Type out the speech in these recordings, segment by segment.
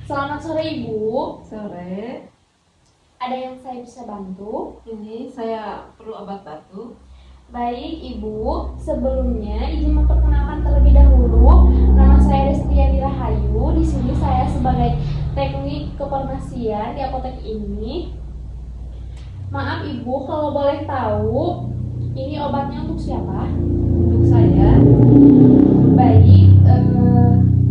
Selamat sore Ibu. Sore, Ada yang saya bisa bantu? ini saya perlu obat batuk. Baik Ibu, sebelumnya izin memperkenalkan terlebih dahulu. Nama saya Destiani Rahayu. Di sini saya sebagai teknik kefarmasian di apotek ini. Maaf Ibu, kalau boleh tahu, ini obatnya untuk siapa? Untuk saya, Baik,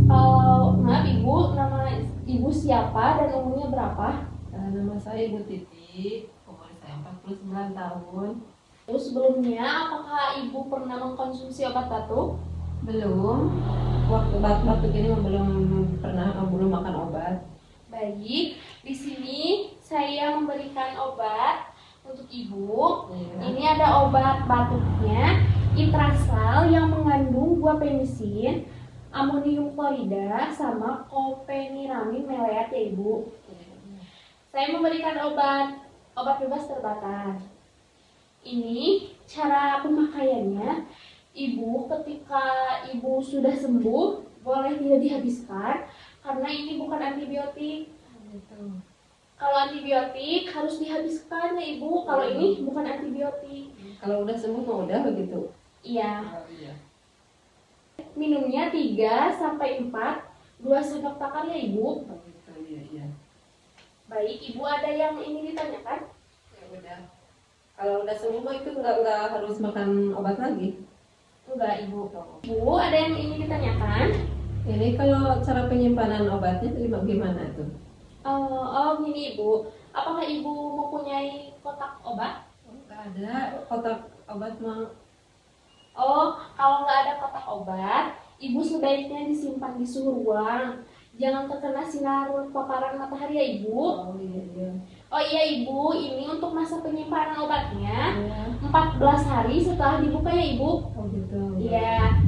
kalau maaf Ibu, nama Ibu siapa dan umurnya berapa? nama saya Ibu Titi, umur saya 49 tahun. Terus sebelumnya, apakah Ibu pernah mengkonsumsi obat batuk? Belum, waktu batuk ini belum makan obat. Baik, di sini saya memberikan obat untuk Ibu. Iya. Ini ada obat batuknya, Itrasal yang mengandung buah penisin, amonium klorida, sama copeniramine meleat ya Ibu. Saya memberikan obat bebas terbatas. Ini cara pemakaiannya. Ibu ketika Ibu sudah sembuh boleh tidak dihabiskan karena ini bukan antibiotik. Kalau antibiotik harus dihabiskan ya Ibu. Kalau ini bukan antibiotik. Kalau udah sembuh mau udah begitu. Iya. Iya. Minumnya 3 sampai 4, 2 sendok makan ya Ibu. Iya. Baik, Ibu ada yang ingin ditanyakan? Ya udah. Kalau udah sembuh mah itu nggak harus makan obat lagi. Enggak Ibu. Ibu ada yang ingin ditanyakan? Ini kalau cara penyimpanan obatnya gimana tuh? Gini Ibu, apakah Ibu mempunyai kotak obat? Nggak ada kotak obat mah. Kalau nggak ada kotak obat, Ibu sebaiknya disimpan di suhu ruang. Jangan terkena sinar paparan matahari ya Ibu. Oh iya. Ibu, ini untuk masa penyimpanan obatnya Iya. 14 hari setelah dibuka ya Ibu. Oh gitu. Iya,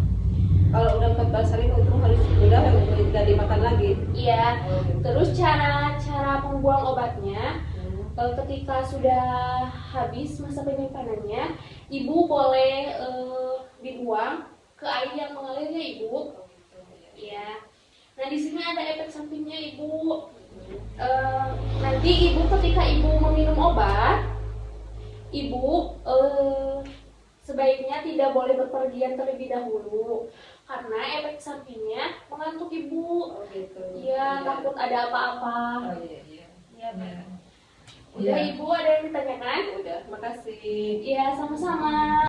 Kalau udah 14 hari itu harus udah nggak dimakan lagi. iya. Oh, gitu. Terus cara membuang obatnya, ketika sudah habis masa penyimpanannya, Ibu boleh dibuang ke air yang mengalir ya Ibu. Oh, gitu, ya. Iya. Nah di sini ada efek sampingnya Ibu. Nanti Ibu ketika Ibu meminum obat, Ibu sebaiknya tidak boleh berpergian terlebih dahulu karena efek sampingnya mengantuk Ibu. Oh gitu. Iya, takut ada apa-apa. Oh iya. Iya, Pak. Iya. Udah Ibu ada yang ditanyakan? Udah, makasih. Iya, sama-sama.